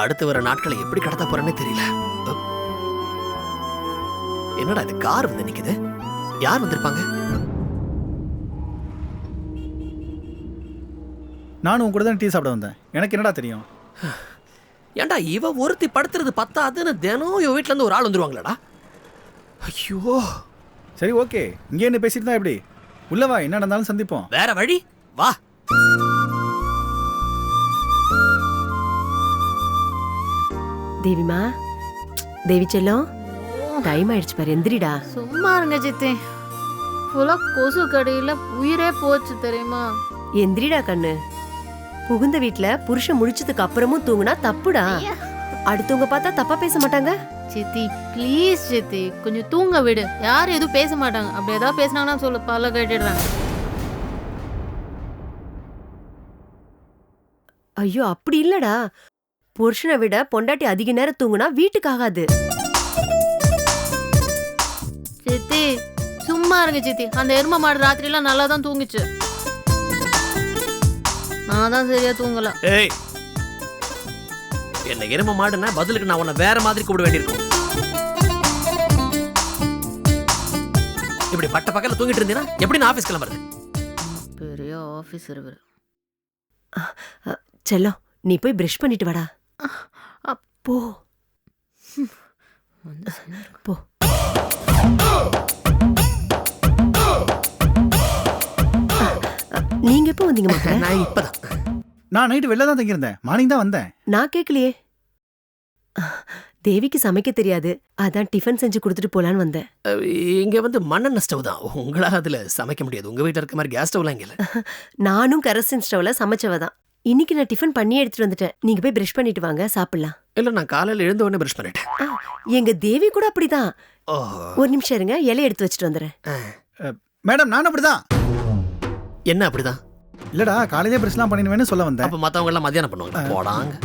அடுத்து வர நாட்களை எப்படி கடத்த போறேன்னே தெரியல. என்னடா இது கார் வந்து நிக்குது? யார் வந்திருப்பாங்க? நானும் உன் கூட தான் டீ சாப்பிட வந்தேன். எனக்கு என்னடா தெரியும்? ஏன்டா இவ ஒருத்தி படுத்துறது பத்தாதுன்னு தினம் இவ வீட்டுல இருந்து ஒரு ஆள் வந்துருவாங்களாடா? ஐயோ. சரி ஓகே, இங்கே என்ன பேசிட்டு தான் எப்படி? உள்ளவா, என்ன நடந்தாலும் சந்திப்போம். வேற வழி வா. தேவிமா, தேவி செல்லம், டைம் ஆயிடுச்சு பாரு, எந்திரிடா. சும்மா இருங்க சித்தி. ஃபுல்லா கொசு கடையில உயிரே போச்சு தெரியுமா? எந்திரிடா கண்ணு. புகுந்த வீட்ல புருஷன் முடிச்சதுக்கு அப்புறமும் தூங்குனா தப்புடா. அடுத்தவங்க பார்த்தா தப்பா பேச மாட்டாங்க. சித்தி ப்ளீஸ் சித்தி, கொஞ்சம் தூங்க விடு. யாரும் எதுவும் பேச மாட்டாங்க. அப்படி ஏதாவது பேசினாங்கன்னா சொல்லு, பல கேட்டுடுறாங்க. ஐயோ அப்படி இல்லடா. புருஷனை விட பொண்டாட்டி அதிக நேரம் தூங்குனா வீட்டுக்கு ஆகாது. சித்தி சும்மா இருங்க சித்தி. அந்த எரும மாடு ராத்திரிலாம் நல்லா தான் தூங்குச்சு. நான் தான் சரியா தூங்கல. ஏய், என்ன எரும மாடுனா பதிலுக்கு நான் உன்னை வேற மாதிரி கூப்பிட வேண்டியிருக்கும். இப்படி பட்ட பக்கத்துல தூங்கிட்டு இருந்தீங்கன்னா எப்படி நான் ஆபீஸ் கிளம்புறது? பெரிய ஆபீசர் இவரு. செல்லம், நீ போய் பிரஷ் பண்ணிட்டு வாடா. போ போ. நீங்க எப்போ வந்தீங்க மாப்பிள்ளை? நான் இப்பதான். நான் நைட்டு வெளில தான் தங்கியிருந்தேன். மார்னிங் தான் வந்தேன். நான் கேட்கலையே. தேவிக்கு சமைக்க தெரியாது, அதான் டிஃபன் செஞ்சு கொடுத்துட்டு போலான்னு வந்தேன். இங்க வந்து மண்ணெண்ணெய் ஸ்டவ் தான். உங்களால அதுல சமைக்க முடியாது. உங்க வீட்டுல இருக்க மாதிரி கேஸ் ஸ்டவ்லாம் இங்க இல்ல. நானும் கரசின் ஸ்டவ்ல சமைச்சவதான். இன்னைக்கு நான் டிஃபன் பண்ணி எடுத்துட்டு வந்துட்டேன். நீங்க போய் பிரஷ் பண்ணிட்டு வாங்க, சாப்பிடலாம். இல்ல, நான் காலையில எழுந்த உடனே பிரஷ் பண்ணிட்டேன். எங்க தேவி கூட அப்படிதான். ஓஹோ. ஒரு நிமிஷம் இருங்க, இலைய எடுத்து வச்சுட்டு வந்துடுறேன். மேடம் நானும் அப்படிதான். என்ன அப்படிதான்? இல்லடா, காலையிலே பிரஷ்லாம் பண்ணிடுவேன்னு சொல்ல வந்தேன். அப்ப மத்தவங்க எல்லாம் மத்தியானம் பண்ணுவாங்க. போடாங்க.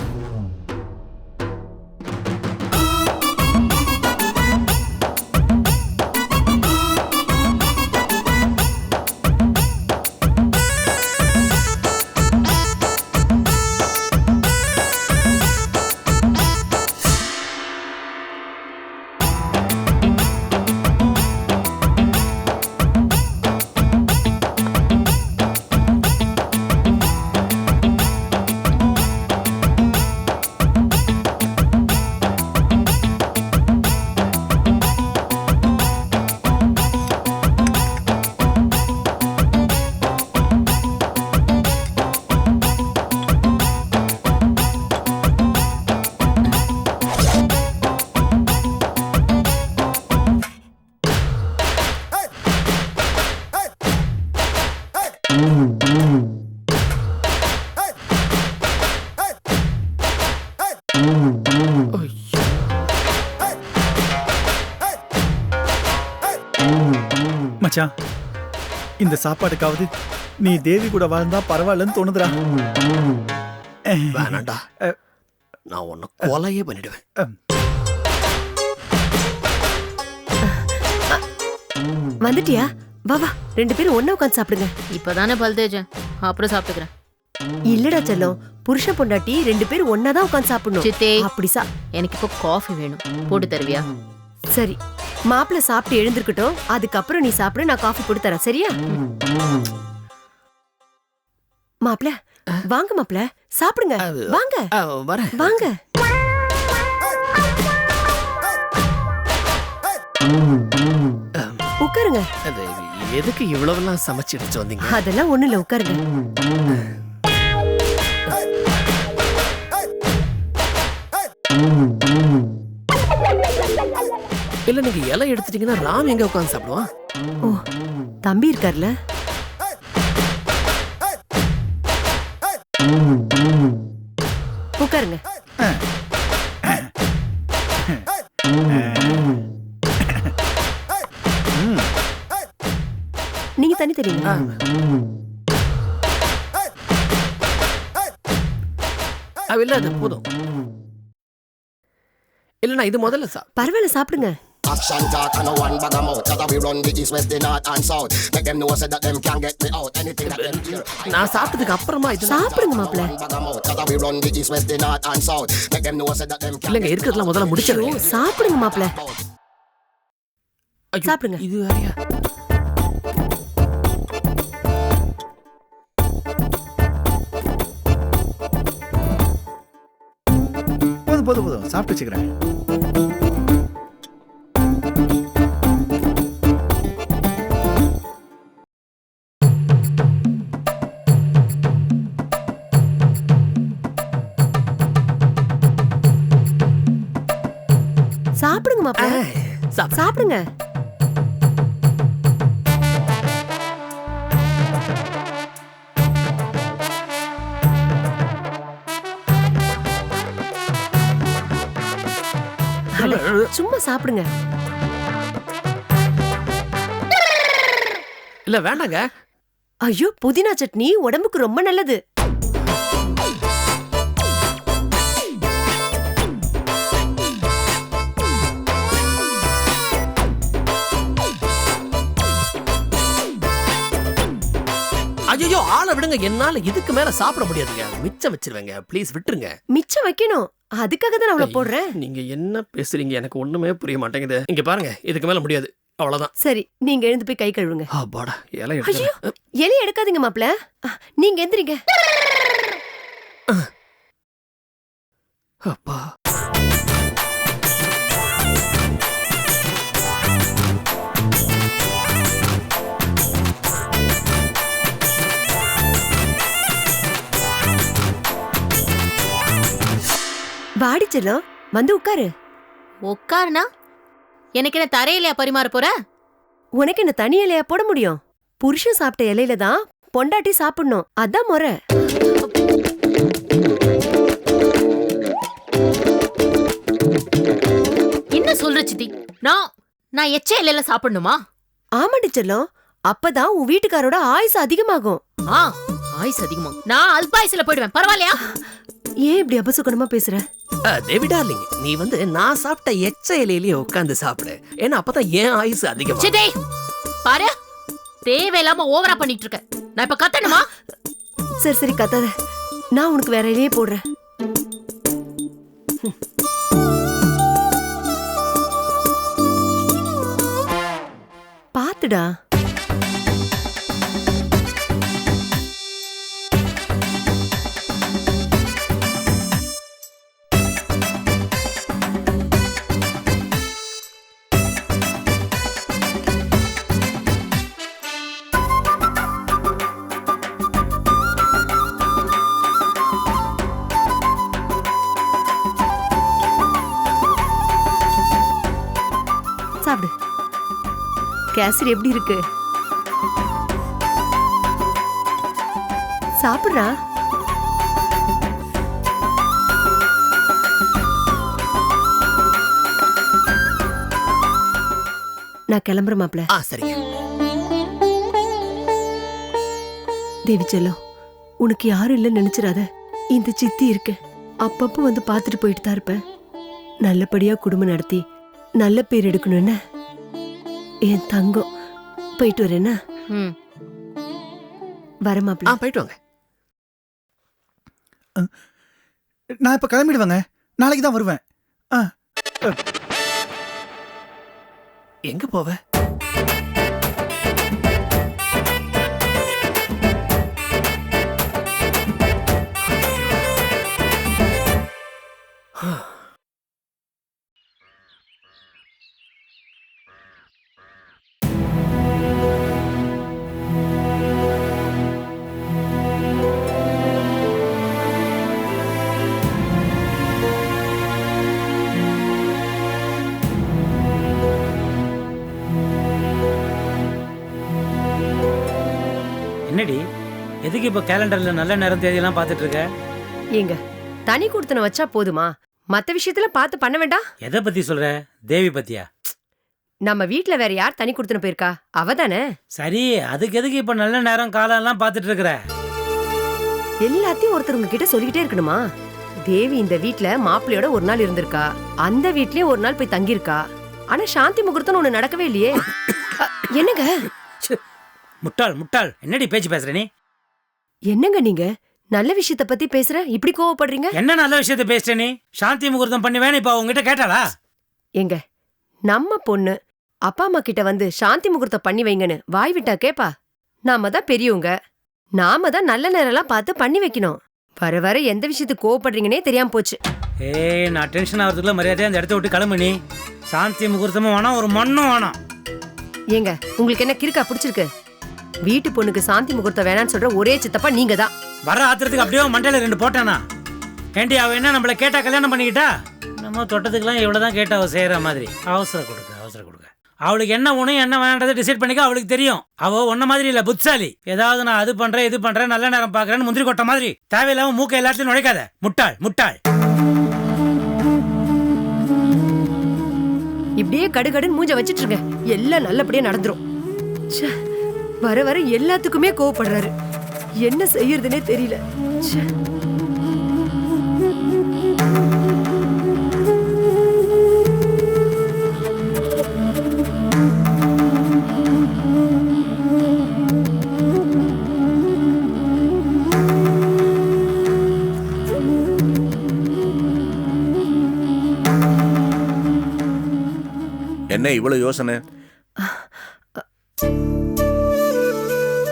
மச்சான், இந்த சாப்பாடுக்காவது நீ தேவி கூட வாழ்ந்தா பரவாயில்லன்னு தோணுதுடா. வேணாண்டா, நான் உன்னை கொலையே பண்ணிடுவேன். வந்துட்டியா? வா வா, ரெண்டு பேரும் ஒண்ணா உட்காந்து சாப்பிடுங்க. இப்பதானே பல் தேய்ச்சேன், அப்புறம் சாப்பிட்டுக்கிறேன். இல்லடா செல்லம், புருஷன் பொண்டாட்டி ரெண்டு பேரும் ஒன்னாதான் உட்காந்து சாப்பிடணும். சித்தே, அப்படி எனக்கு இப்போ காஃபி வேணும், போட்டு தருவியா? சரி, மாப்பிள்ள சாப்பிட்டு எழுந்திருக்கட்டும், அதுக்கப்புறம் நீ சாப்பிட, நான் காஃபி போட்டு தரேன், சரியா? மாப்பிள்ள வாங்க, மாப்பிள்ள சாப்பிடுங்க, வாங்க வரேன். வாங்க. உட்காருங்க. எதுக்கு இவ்வளவுலாம் சமைச்சு எடுத்து வந்தீங்க? அதெல்லாம் ஒண்ணு இல்ல, உட்காருங்க. இல்ல, நீங்க இலை எடுத்துட்டீங்கன்னா ராம் எங்க உட்கார்ந்து சாப்பிடுவான்? ஓ, தம்பி இருக்கார்ல. உட்காருங்க. நீங்க தனி தெரியுங்க. இல்ல, அது போதும். இல்ல, நான் இது முதல்ல பரவாயில்ல, சாப்பிடுங்க. Action talk and no one bag of mouth. That we run the east, west, the north and south. Make them know say that them can't get me out. Anything that them hear. நான் சாப்பிட்டதுக்கு அப்புறமா இது சாப்பிடுங்க மாப்ள. One bag of mouth. That we run the east, west, the north and south. Make them know say that them can't. இல்லங்க இருக்கிறதுல முதல்ல ஐயோ, முடிச்சிடுறேன். சாப்பிடுங்க மாப்ள. ஐயோ, சாப்பிடுங்க. இது வேறயா? போதும் சாப்பிட்டு வச்சுக்கிறேன். சாப்பிடுங்க மாப்ள. சாப்பிடுங்க. அட, சும்மா சாப்பிடுங்க. இல்ல வேண்டாங்க. ஐயோ, புதினா சட்னி உடம்புக்கு ரொம்ப நல்லது. ஐயோ, ஆளை விடுங்க. என்னால இதுக்கு மேல சாப்பிட முடியாதுங்க. மிச்சம் வச்சிருவேங்க. ப்ளீஸ் விட்டுருங்க. மிச்சம் வைக்கணும். அதுக்காக தான் அவ்வளவு போடுறேன். நீங்க என்ன பேசுறீங்க எனக்கு ஒண்ணுமே புரிய மாட்டேங்குது. இங்க பாருங்க, இதுக்கு மேல முடியாது. அவ்வளவுதான். சரி, நீங்க எழுந்து போய் கை கழுவுங்க. பாடா இலை ஐயோ, எடுத்து. எலி எடுக்காதீங்க மாப்ள. நீங்க எந்திரிங்க. அப்பா. வாடி செல்லம், வந்து உட்காரு. உட்காருனா எனக்கு என்ன தரையிலையா பரிமாற போற? உனக்கு என்ன தனி இலையா போட முடியும்? புருஷன் சாப்பிட்ட இலையில தான் பொண்டாட்டி சாப்பிடணும். அதான் முறை. என்ன சொல்ற சித்தி? நான் எச்ச இலையில சாப்பிடணுமா? ஆமாடி செல்லம், அப்பதான் உன் வீட்டுக்காரோட ஆயுசு அதிகமாகும். ஆயுசு அதிகமா? நான் அல்பாயுசுல போயிடுவேன். பரவாயில்லையா? ஏன் இப்படி அபசுகனமா பேசுற? தேவி டார்லிங், நீ வந்து நான் சாப்பிட்ட எச்ச இலையிலேயே உட்காந்து சாப்பிடு. ஏன்னா அப்பதான் ஏன் ஆயுசு அதிகமா. சித்தி பாரு, தேவையில்லாம ஓவரா பண்ணிட்டு இருக்க. நான் இப்ப கத்தணுமா? சரி சரி, கத்தாத. நான் உனக்கு வேற இலையே போடுறேன். பாத்துடா. சாப்பிடு. கேசரி எப்படி இருக்கு? சாப்பிடுறா. நான் கிளம்புறேன் மாப்ள. சரிங்க. தேவி செல்லம், உனக்கு யாரும் இல்லைன்னு நினைச்சிடாத. இந்த சித்தி இருக்கு. அப்பப்போ வந்து பார்த்துட்டு போயிட்டு தான் இருப்பேன். நல்லபடியா குடும்பம் நடத்தி நல்ல பேர் எடுக்கணும். என்ன என் தங்கம். போயிட்டு வரேன்னா வர மாப்ள. போயிட்டு வாங்க. நான் இப்ப கிளம்பிடுவேங்க. நாளைக்கு தான் வருவேன். எங்க போவ? என்னடி, எதுக்கு இப்ப கேலண்டர்ல நல்ல நேரம் தேதியெல்லாம் பார்த்துட்டு இருக்க? ஏங்க, தனி கொடுத்தன வச்சா போதுமா? மத்த விஷயத்துல பார்த்து பண்ண வேண்டாம்? எதை பத்தி சொல்ற? தேவி பத்தியா? நம்ம வீட்ல வேற யார் தனி கொடுத்தன போயிருக்கா? அவதானே. சரி, அதுக்கு எதுக்கு இப்ப நல்ல நேரம் காலம் எல்லாம் பார்த்துட்டு இருக்கிற? எல்லாத்தையும் ஒருத்தர் உங்ககிட்ட சொல்லிக்கிட்டே இருக்கணுமா? தேவி இந்த வீட்ல மாப்பிள்ளையோட ஒரு நாள் இருந்திருக்கா. அந்த வீட்லயே ஒரு நாள் போய் தங்கியிருக்கா. ஆனா சாந்தி முகூர்த்தம் ஒண்ணு நடக்கவே இல்லையே. என்னங்க முட்டாள் முட்டாள், என்னடி பேச்சு பேசுற நீ? என்னங்க நீங்க நல்ல விஷயத்த பத்தி பேசுற இப்படி கோவப்படுறீங்க? என்ன நல்ல விஷயத்த பேசுற நீ? சாந்தி முகூர்த்தம் பண்ணுவேன்னு இப்ப உங்ககிட்ட கேட்டாளா? எங்க நம்ம பொண்ணு அப்பா அம்மா கிட்ட வந்து சாந்தி முகூர்த்தம் பண்ணி வைங்கன்னு வாய் விட்டா கேப்பா? நாம தான் பெரியவங்க, நாம தான் நல்ல நேரம்லாம் பார்த்து பண்ணி வைக்கணும். வர வர எந்த விஷயத்துக்கு கோவப்படுறீங்கன்னே தெரியாம போச்சு. ஏய், நான் டென்ஷன் ஆகிறதுக்குள்ள மரியாதையா அந்த இடத்த விட்டு கிளம்பு நீ. சாந்தி முகூர்த்தமும் வேணாம், ஒரு மண்ணும் வேணாம். ஏங்க உங்களுக்கு என்ன கிறுக்கா பிடிச்சிருக்கு? வீட்டு பொண்ணுக்கு சாந்தி முகூர்த்தம் வேணான்னு சொல்ற ஒரே சித்தப்பா நீங்க தான். வர ஆத்திரத்துக்கு அப்படியே மண்டையில 2 போட்டானா? ஏண்டி அவ என்ன நம்மள கேட்டா கல்யாணம் பண்ணிக்கிட்டா? நம்ம தொட்டத்துக்குலாம் இவ்வளவுதான் கேட்டா அவ செய்யற மாதிரி. அவசரம் கொடுக்க. அவளுக்கு என்ன ஒண்ணும் என்ன வேண்டாத டிசைட் பண்ணிக்க அவளுக்கு தெரியும். அவ ஒன்ன மாதிரி இல்ல, புத்தாலி. ஏதாவது நான் அது பண்றேன் இது பண்றேன் நல்ல நேரம் பாக்குறேன்னு முந்திரி கொட்ட மாதிரி தேவையில்லாம மூக்க எல்லாத்தையும் நுழைக்காத. முட்டாள் முட்டாள். இப்படியே கடுகடுன்னு மூஞ்ச வச்சிட்டு இருங்க, எல்லாம் நல்லபடியா நடந்துரும். ச்சே, வர வர எல்லாத்துக்குமே கோவப்படுறாரு. என்ன செய்யறதுனே தெரியல. ச்சே. என்ன இவ்வளவு யோசனை?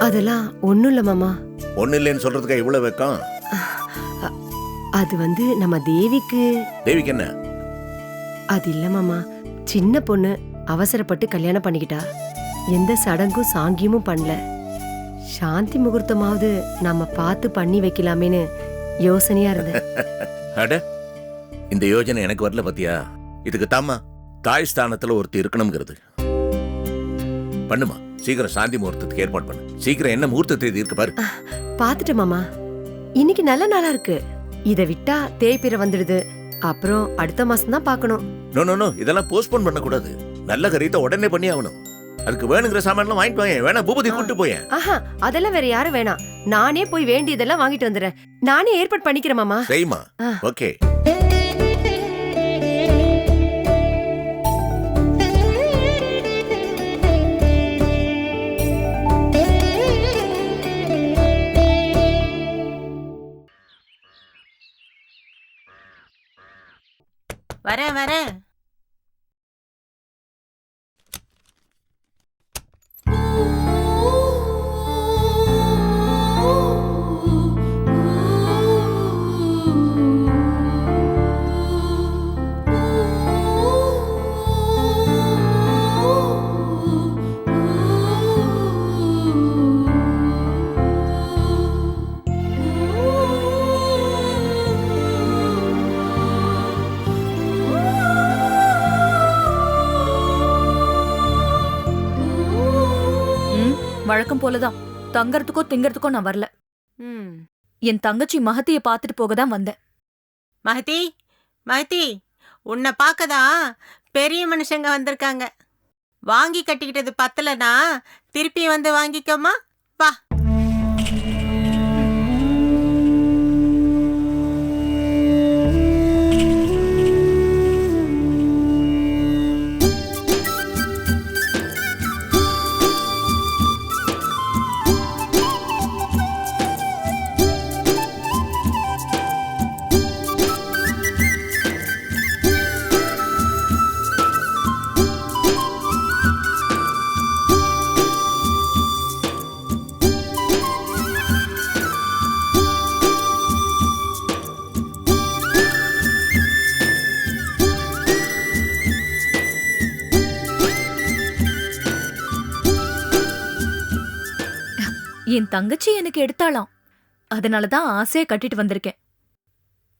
அதெல்லாம் ஒண்ணும் இல்ல மாமா. ஒண்ணு இல்லைன்னு சொல்றதுக்கா இவ்வளவு வெக்கம்? அது வந்து நம்ம தேவிக்கு என்ன? அது இல்ல மாமா, சின்ன பொண்ணு அவசரப்பட்டு கல்யாணம் பண்ணிக்கிட்டா. எந்த சடங்கும் சாங்கியமும் பண்ணல. சாந்தி முகூர்த்தமாவது நம்ம பார்த்து பண்ணி வைக்கலாமேன்னு யோசனையா இருந்தேன். அட, இந்த யோசனை எனக்கு வரல பத்தியா? இதுக்கு தாமா தாய் ஸ்தானத்துல ஒருத்தர் இருக்கணும்ங்கிறது. பண்ணுமா, சீக்கிரம் சாந்தி முகூர்த்தத்துக்கு ஏற்பாடு பண்ணு. சீக்கிரம் என்ன முகூர்த்த தேதி இருக்கு பாரு. பாத்துட்டு மாமா, இன்னைக்கு நல்ல நாளா இருக்கு. இத விட்டா தேய்பிற வந்துடுது. அப்புறம் அடுத்த மாசம் தான் பாக்கணும். நோ, இதெல்லாம் போஸ்ட்போன் பண்ண கூடாது. நல்ல காரியத்தை உடனே பண்ணி ஆகணும். அதுக்கு வேணுங்கிற சாமான்லாம் வாங்கிட்டு வாங்க. வேணா பூபதி கூட்டு போய். ஆஹா, அதெல்லாம் வேற யாரும் வேணாம். நானே போய் வேண்டியதெல்லாம் வாங்கிட்டு வந்துடுறேன். நானே ஏற்பாடு பண்ணிக்கிறேன் மாமா. செய்யுமா. ஓகே. வரேன். வழக்கம் போலதான். தங்கறதுக்கோ திங்கறதுக்கோ நான் வரல. என் தங்கச்சி மகத்திய பாத்துட்டு போக தான் வந்தேன். மகதி, உன்னை பார்க்கதான் பெரிய மனுஷங்க வந்திருக்காங்க. வாங்கி கட்டிக்கிட்டது பத்தலனா திருப்பி வந்து வாங்கிக்கோமா. வா. என் தங்கச்சி எனக்கு எடுத்தாளாம். அதனாலதான் ஆசையா கட்டிட்டு வந்திருக்கேன்.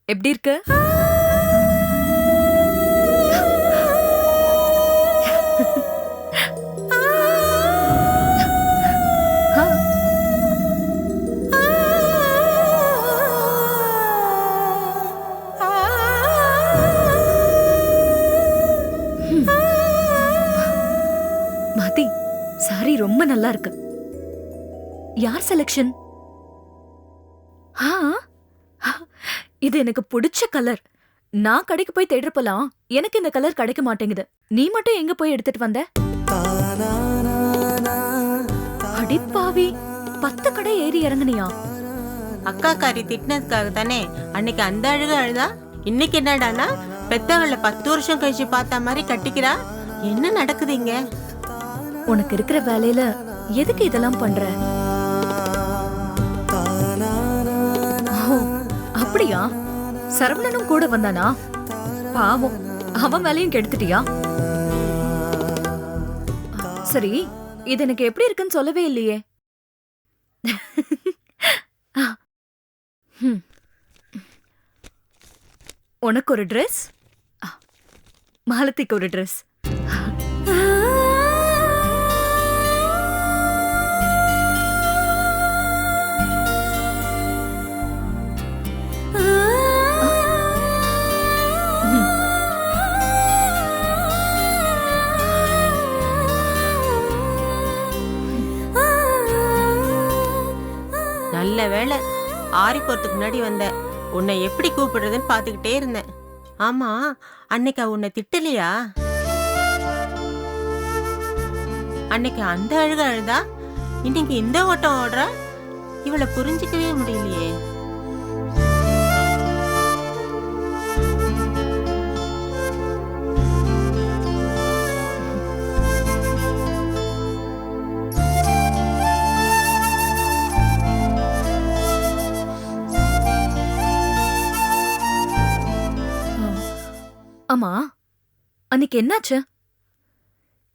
எப்படி இருக்கு? மதி, சாரி ரொம்ப நல்லா இருக்கு. யார் செலக்ஷன்? இது எனக்கு பிடிச்ச கலர். நான் கடைக்கு போய் தேடுற போலாம் எனக்கு இந்த கலர் கிடைக்க மாட்டேங்குது. நீ மட்டும் எங்க போய் எடுத்துட்டு வந்த? அடிப்பாவி, 10 கடை ஏறி இறங்குனியா? அக்கா காரி திட்டினதுக்காக தானே அன்னைக்கு அந்த அழுக அழுதா. இன்னைக்கு என்னடானா பெத்தவள 10 வருஷம் கழிச்சு பார்த்த மாதிரி கட்டிக்கிறா. என்ன நடக்குது இங்க? உனக்கு இருக்கிற வேலையில எதுக்கு இதெல்லாம் பண்ற? ஓ, அப்படியா? சரவணனும் கூட வந்தானா? பாவம், அவன் வேலையும் கெடுத்துட்டியா? சரி, இது எனக்கு எப்படி இருக்குன்னு சொல்லவே இல்லையே. உனக்கு ஒரு ட்ரெஸ், மாலத்திக்கு ஒரு ட்ரெஸ். நல்ல வேளை ஆறி போறதுக்கு முன்னாடி வந்த. உன்னை எப்படி கூப்பிடுறதுன்னு பாத்துக்கிட்டே இருந்தேன். ஆமா, அன்னைக்கு உன்னை திட்டலையா? அன்னைக்கு அந்த அழுக அழுதா, இன்னைக்கு இந்த ஓட்டம் ஓடுறா. இவளை புரிஞ்சிக்கவே முடியலையே. ஆமா, அன்னைக்கு என்னாச்சு?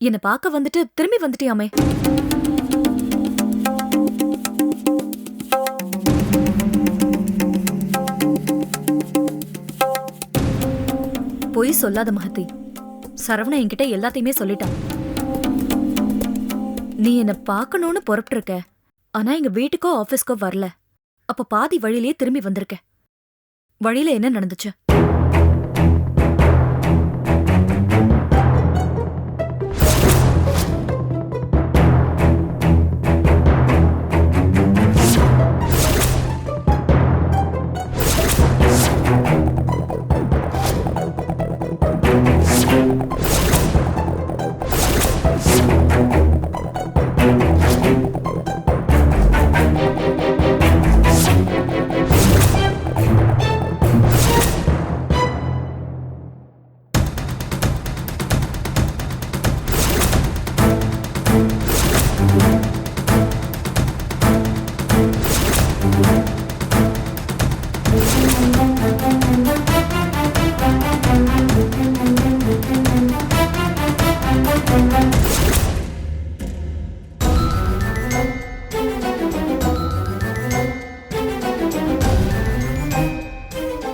என்ன பார்க்க வந்துட்டு திரும்பி வந்துட்டியாமே? பொய் சொல்லாத மகதி. சரவணன் என்கிட்ட எல்லாத்தையுமே சொல்லிட்டான். நீ என்ன பார்க்கணும்னு புறப்பட்டு இருக்க, ஆனா எங்க வீட்டுக்கோ ஆபீஸ்க்கோ வரல. அப்ப பாதி வழியிலேயே திரும்பி வந்திருக்க. வழியில என்ன நடந்துச்சு?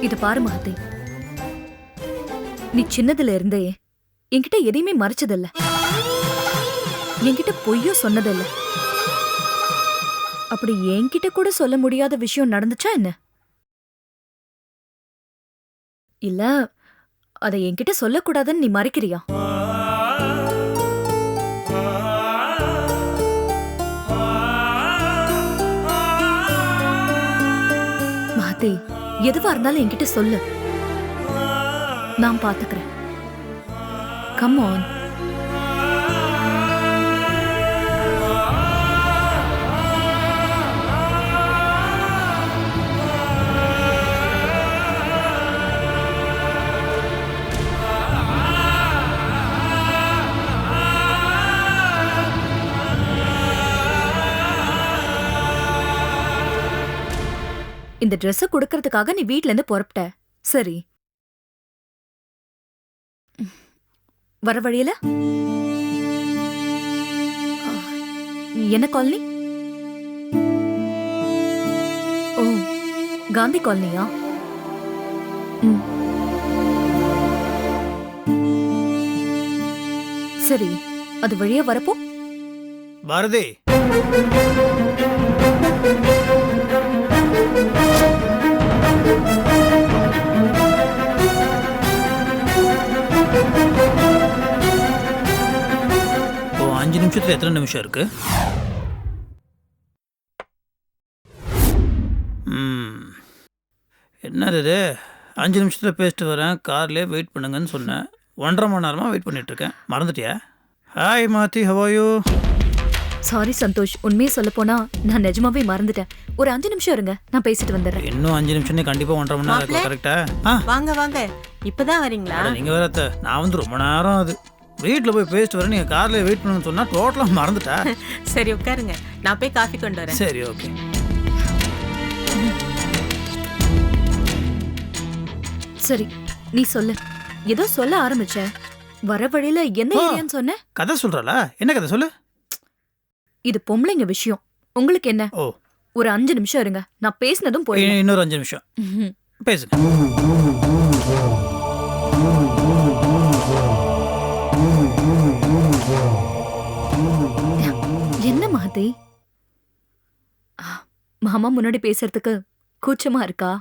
இத பாரு மகதி, நீ சின்னதுல இருந்தே என்கிட்ட எதையுமே மறைச்சதில்ல, என்கிட்ட பொய்யும் சொன்னதில்ல. அப்படி என்கிட்ட கூட சொல்ல முடியாத விஷயம் நடந்துச்சா என்ன? இல்ல அதை என்கிட்ட சொல்லக்கூடாதுன்னு நீ மறைக்கிறியா? மகதி, எதுவா இருந்தாலும் என்கிட்ட சொல்லு, நான் பாத்துக்கிறேன். Come on. இந்த ட்ரெஸ் கொடுக்கறதுக்காக நீ வீட்ல இருந்து புறப்பட்ட, சரி. வர வழியில என்ன காலனி? ஓ, காந்தி காலனியா? சரி, அது வழியா வரப்போ பாரதி, இப்போ 5 நிமிஷத்துல எத்தனை நிமிஷம் இருக்கு? என்னது இது? 5 நிமிஷத்தில் பேசிட்டு வரேன், கார்லேயே வெயிட் பண்ணுங்கன்னு சொன்னேன். 1.5 மணி நேரமாக வெயிட் பண்ணிட்டு இருக்கேன். மறந்துட்டியா? ஹாய் மாத்தி, how are you? Sorry Santosh, உண்மையை சொல்ல போனா நான் நிஜமாவே மறந்துட்டேன். ஒரு 5 நிமிஷம் இருங்க, நான் பேசிட்டு வந்துடுறேன். இன்னும் 5 நிமிஷம் கண்டிப்பாக 1.5 மணி நேரம் இருக்கும். கரெக்டா? வாங்க வாங்க, இப்பதான் வரீங்களா? நீங்கள் வேற அத்தை, நான் வந்து ரொம்ப நேரம் அது வீட்டில் போய் பேசிட்டு வரேன், நீங்கள் கார்லேயே வெயிட் பண்ணுன்னு சொன்னால் டோட்டலாக மறந்துட்டா. சரி உட்காருங்க, நான் போய் காஃபி கொண்டு வரேன். சரி, ஓகே. சரி, நீ சொல்லு. ஏதோ சொல்ல ஆரம்பிச்ச. வர வழியில என்ன ஏரியான்னு சொன்ன? கதை சொல்கிறாளா? என்ன கதை சொல்லு. இது பொம்பளைங்க விஷயம், உங்களுக்கு என்ன? ஓ, ஒரு 5 நிமிஷம் இருங்க, நான் பேசினதும் போய். இன்னொரு 5 நிமிஷம் பேசுங்க. என்ன மாத்தி, மாமா முன்னாடி பேசுறதுக்கு கூச்சமா இருக்கா?